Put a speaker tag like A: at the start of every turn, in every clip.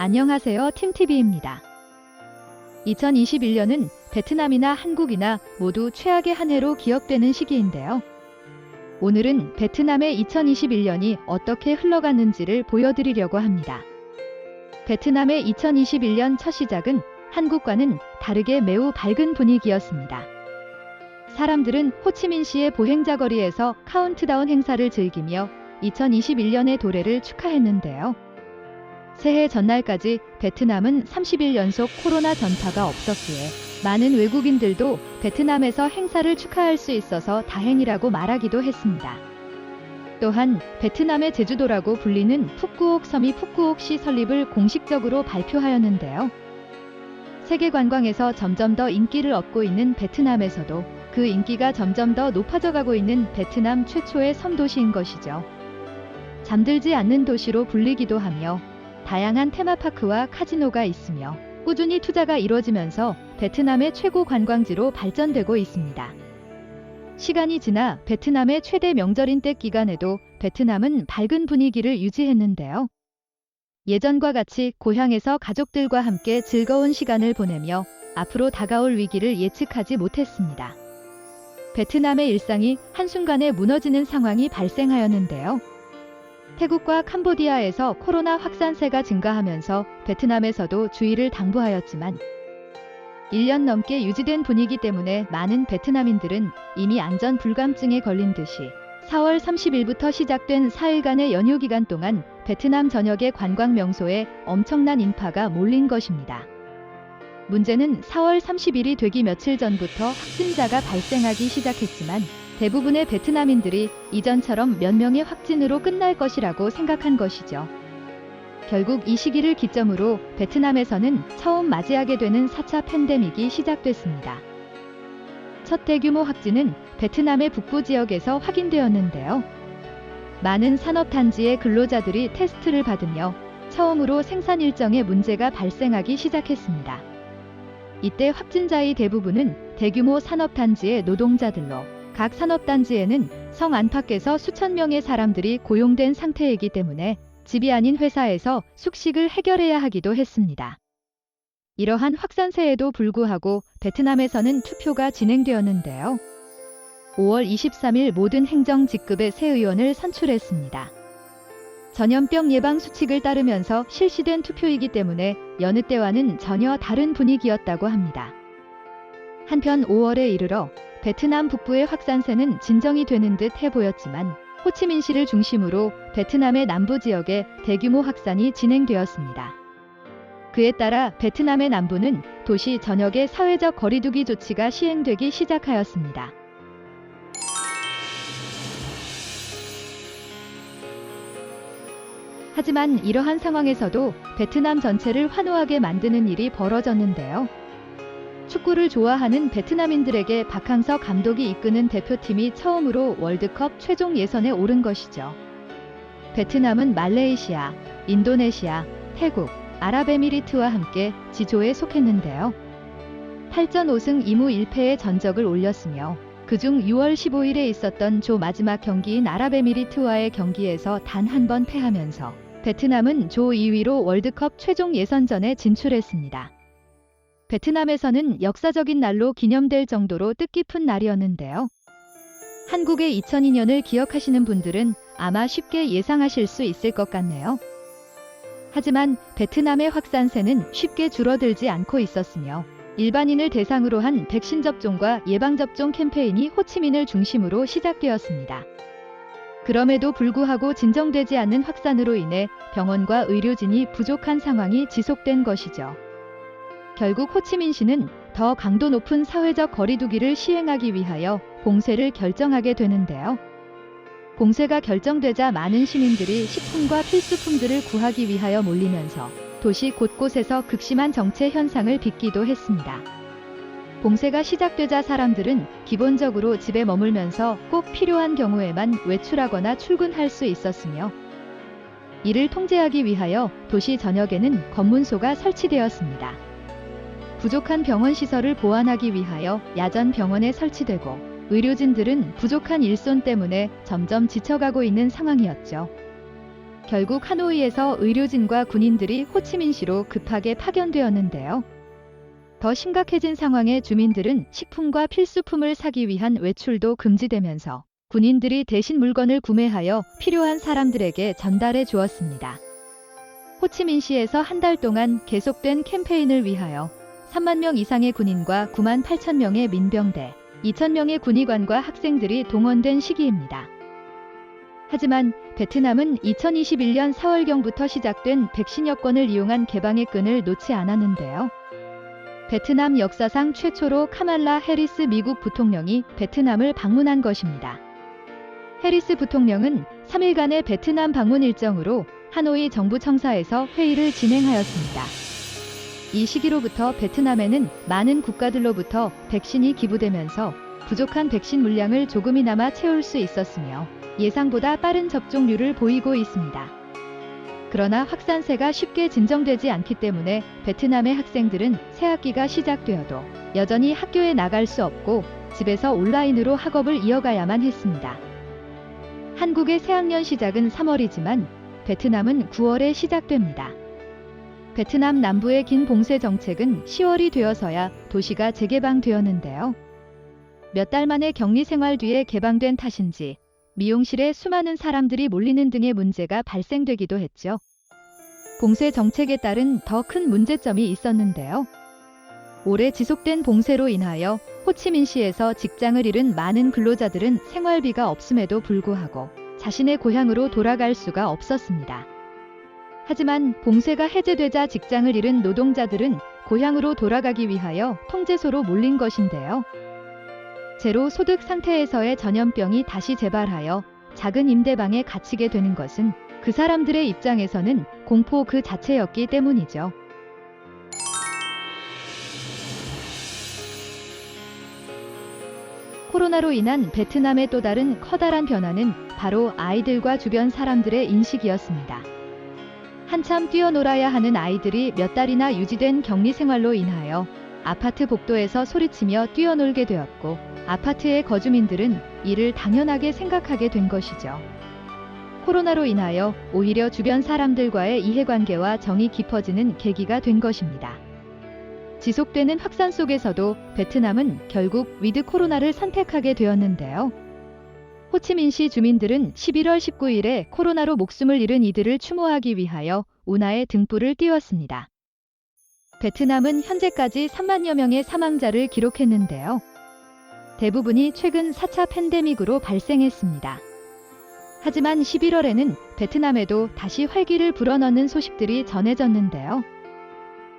A: 안녕하세요. 팀TV입니다. 2021년은 베트남이나 한국이나 모두 최악의 한 해로 기억되는 시기인데요. 오늘은 베트남의 2021년이 어떻게 흘러갔는지를 보여드리려고 합니다. 베트남의 2021년 첫 시작은 한국과는 다르게 매우 밝은 분위기였습니다. 사람들은 호치민시의 보행자 거리에서 카운트다운 행사를 즐기며 2021년의 도래를 축하했는데요. 새해 전날까지 베트남은 30일 연속 코로나 전파가 없었기에 많은 외국인들도 베트남에서 행사를 축하할 수 있어서 다행이라고 말하기도 했습니다. 또한 베트남의 제주도라고 불리는 푸꾸옥 섬이 푸꾸옥시 설립을 공식적으로 발표하였는데요. 세계 관광에서 점점 더 인기를 얻고 있는 베트남에서도 그 인기가 점점 더 높아져가고 있는 베트남 최초의 섬도시인 것이죠. 잠들지 않는 도시로 불리기도 하며 다양한 테마파크와 카지노가 있으며 꾸준히 투자가 이루어지면서 베트남의 최고 관광지로 발전되고 있습니다. 시간이 지나 베트남의 최대 명절인 때 기간에도 베트남은 밝은 분위기를 유지했는데요. 예전과 같이 고향에서 가족들과 함께 즐거운 시간을 보내며 앞으로 다가올 위기를 예측하지 못했습니다. 베트남의 일상이 한순간에 무너지는 상황이 발생하였는데요. 태국과 캄보디아에서 코로나 확산세가 증가하면서 베트남에서도 주의를 당부하였지만 1년 넘게 유지된 분위기 때문에 많은 베트남인들은 이미 안전 불감증에 걸린 듯이 4월 30일부터 시작된 4일간의 연휴 기간 동안 베트남 전역의 관광 명소에 엄청난 인파가 몰린 것입니다. 문제는 4월 30일이 되기 며칠 전부터 확진자가 발생하기 시작했지만 대부분의 베트남인들이 이전처럼 몇 명의 확진으로 끝날 것이라고 생각한 것이죠. 결국 이 시기를 기점으로 베트남에서는 처음 맞이하게 되는 4차 팬데믹이 시작됐습니다. 첫 대규모 확진은 베트남의 북부 지역에서 확인되었는데요. 많은 산업단지의 근로자들이 테스트를 받으며 처음으로 생산 일정에 문제가 발생하기 시작했습니다. 이때 확진자의 대부분은 대규모 산업단지의 노동자들로 각 산업단지에는 성 안팎에서 수천 명의 사람들이 고용된 상태이기 때문에 집이 아닌 회사에서 숙식을 해결해야 하기도 했습니다. 이러한 확산세에도 불구하고 베트남에서는 투표가 진행되었는데요. 5월 23일 모든 행정 직급의 새 의원을 선출했습니다. 전염병 예방 수칙을 따르면서 실시된 투표이기 때문에 여느 때와는 전혀 다른 분위기였다고 합니다. 한편 5월에 이르러 베트남 북부의 확산세는 진정이 되는 듯 해 보였지만 호치민시를 중심으로 베트남의 남부 지역에 대규모 확산이 진행되었습니다. 그에 따라 베트남의 남부는 도시 전역의 사회적 거리두기 조치가 시행되기 시작하였습니다. 하지만 이러한 상황에서도 베트남 전체를 환호하게 만드는 일이 벌어졌는데요. 축구를 좋아하는 베트남인들에게 박항서 감독이 이끄는 대표팀이 처음으로 월드컵 최종 예선에 오른 것이죠. 베트남은 말레이시아, 인도네시아, 태국, 아랍에미리트와 함께 지조에 속했는데요. 8전 5승 2무 1패의 전적을 올렸으며 그중 6월 15일에 있었던 조 마지막 경기인 아랍에미리트와의 경기에서 단 한 번 패하면서 베트남은 조 2위로 월드컵 최종 예선전에 진출했습니다. 베트남에서는 역사적인 날로 기념될 정도로 뜻깊은 날이었는데요. 한국의 2002년을 기억하시는 분들은 아마 쉽게 예상하실 수 있을 것 같네요. 하지만 베트남의 확산세는 쉽게 줄어들지 않고 있었으며 일반인을 대상으로 한 백신 접종과 예방접종 캠페인이 호치민을 중심으로 시작되었습니다. 그럼에도 불구하고 진정되지 않는 확산으로 인해 병원과 의료진이 부족한 상황이 지속된 것이죠. 결국 호치민시는 더 강도 높은 사회적 거리두기를 시행하기 위하여 봉쇄를 결정하게 되는데요. 봉쇄가 결정되자 많은 시민들이 식품과 필수품들을 구하기 위하여 몰리면서 도시 곳곳에서 극심한 정체 현상을 빚기도 했습니다. 봉쇄가 시작되자 사람들은 기본적으로 집에 머물면서 꼭 필요한 경우에만 외출하거나 출근할 수 있었으며 이를 통제하기 위하여 도시 전역에는 검문소가 설치되었습니다. 부족한 병원 시설을 보완하기 위하여 야전 병원에 설치되고 의료진들은 부족한 일손 때문에 점점 지쳐가고 있는 상황이었죠. 결국 하노이에서 의료진과 군인들이 호치민시로 급하게 파견되었는데요. 더 심각해진 상황에 주민들은 식품과 필수품을 사기 위한 외출도 금지되면서 군인들이 대신 물건을 구매하여 필요한 사람들에게 전달해 주었습니다. 호치민시에서 한 달 동안 계속된 캠페인을 위하여 3만 명 이상의 군인과 9만 8천 명의 민병대, 2천 명의 군의관과 학생들이 동원된 시기입니다. 하지만 베트남은 2021년 4월경부터 시작된 백신 여권을 이용한 개방의 끈을 놓지 않았는데요. 베트남 역사상 최초로 카말라 해리스 미국 부통령이 베트남을 방문한 것입니다. 해리스 부통령은 3일간의 베트남 방문 일정으로 하노이 정부 청사에서 회의를 진행하였습니다. 이 시기로부터 베트남에는 많은 국가들로부터 백신이 기부되면서 부족한 백신 물량을 조금이나마 채울 수 있었으며 예상보다 빠른 접종률을 보이고 있습니다. 그러나 확산세가 쉽게 진정되지 않기 때문에 베트남의 학생들은 새학기가 시작되어도 여전히 학교에 나갈 수 없고 집에서 온라인으로 학업을 이어가야만 했습니다. 한국의 새학년 시작은 3월이지만 베트남은 9월에 시작됩니다. 베트남 남부의 긴 봉쇄 정책은 10월이 되어서야 도시가 재개방되었는데요. 몇 달 만에 격리 생활 뒤에 개방된 탓인지 미용실에 수많은 사람들이 몰리는 등의 문제가 발생되기도 했죠. 봉쇄 정책에 따른 더 큰 문제점이 있었는데요. 오래 지속된 봉쇄로 인하여 호치민시에서 직장을 잃은 많은 근로자들은 생활비가 없음에도 불구하고 자신의 고향으로 돌아갈 수가 없었습니다. 하지만 봉쇄가 해제되자 직장을 잃은 노동자들은 고향으로 돌아가기 위하여 통제소로 몰린 것인데요. 제로 소득 상태에서의 전염병이 다시 재발하여 작은 임대방에 갇히게 되는 것은 그 사람들의 입장에서는 공포 그 자체였기 때문이죠. 코로나로 인한 베트남의 또 다른 커다란 변화는 바로 아이들과 주변 사람들의 인식이었습니다. 한참 뛰어놀아야 하는 아이들이 몇 달이나 유지된 격리 생활로 인하여 아파트 복도에서 소리치며 뛰어놀게 되었고 아파트의 거주민들은 이를 당연하게 생각하게 된 것이죠. 코로나로 인하여 오히려 주변 사람들과의 이해관계와 정이 깊어지는 계기가 된 것입니다. 지속되는 확산 속에서도 베트남은 결국 위드 코로나를 선택하게 되었는데요. 호치민시 주민들은 11월 19일에 코로나로 목숨을 잃은 이들을 추모하기 위하여 운하에 등불을 띄웠습니다. 베트남은 현재까지 3만여 명의 사망자를 기록했는데요. 대부분이 최근 4차 팬데믹으로 발생했습니다. 하지만 11월에는 베트남에도 다시 활기를 불어넣는 소식들이 전해졌는데요.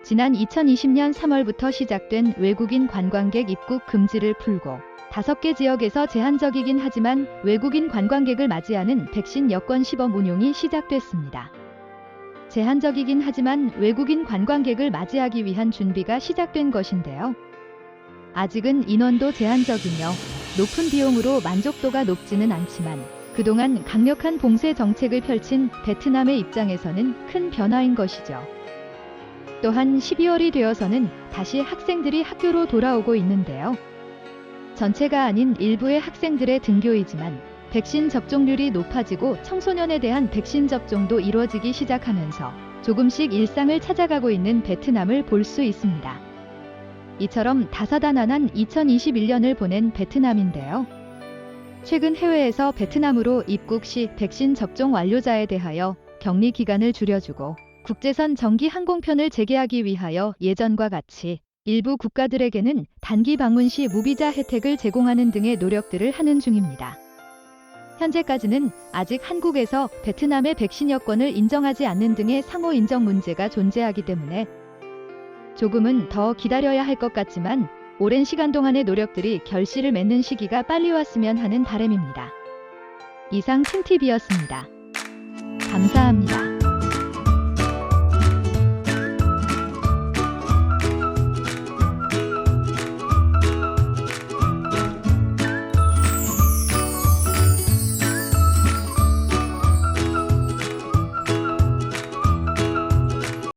A: 지난 2020년 3월부터 시작된 외국인 관광객 입국 금지를 풀고 5개 지역에서 제한적이긴 하지만 외국인 관광객을 맞이하는 백신 여권 시범 운용이 시작됐습니다. 제한적이긴 하지만 외국인 관광객을 맞이하기 위한 준비가 시작된 것인데요. 아직은 인원도 제한적이며 높은 비용으로 만족도가 높지는 않지만 그동안 강력한 봉쇄 정책을 펼친 베트남의 입장에서는 큰 변화인 것이죠. 또한 12월이 되어서는 다시 학생들이 학교로 돌아오고 있는데요. 전체가 아닌 일부의 학생들의 등교이지만 백신 접종률이 높아지고 청소년에 대한 백신 접종도 이루어지기 시작하면서 조금씩 일상을 찾아가고 있는 베트남을 볼 수 있습니다. 이처럼 다사다난한 2021년을 보낸 베트남인데요. 최근 해외에서 베트남으로 입국 시 백신 접종 완료자에 대하여 격리 기간을 줄여주고 국제선 정기 항공편을 재개하기 위하여 예전과 같이 일부 국가들에게는 단기 방문 시 무비자 혜택을 제공하는 등의 노력들을 하는 중입니다. 현재까지는 아직 한국에서 베트남의 백신 여권을 인정하지 않는 등의 상호 인정 문제가 존재하기 때문에 조금은 더 기다려야 할 것 같지만 오랜 시간 동안의 노력들이 결실을 맺는 시기가 빨리 왔으면 하는 바람입니다. 이상 틴TV였습니다. 감사합니다.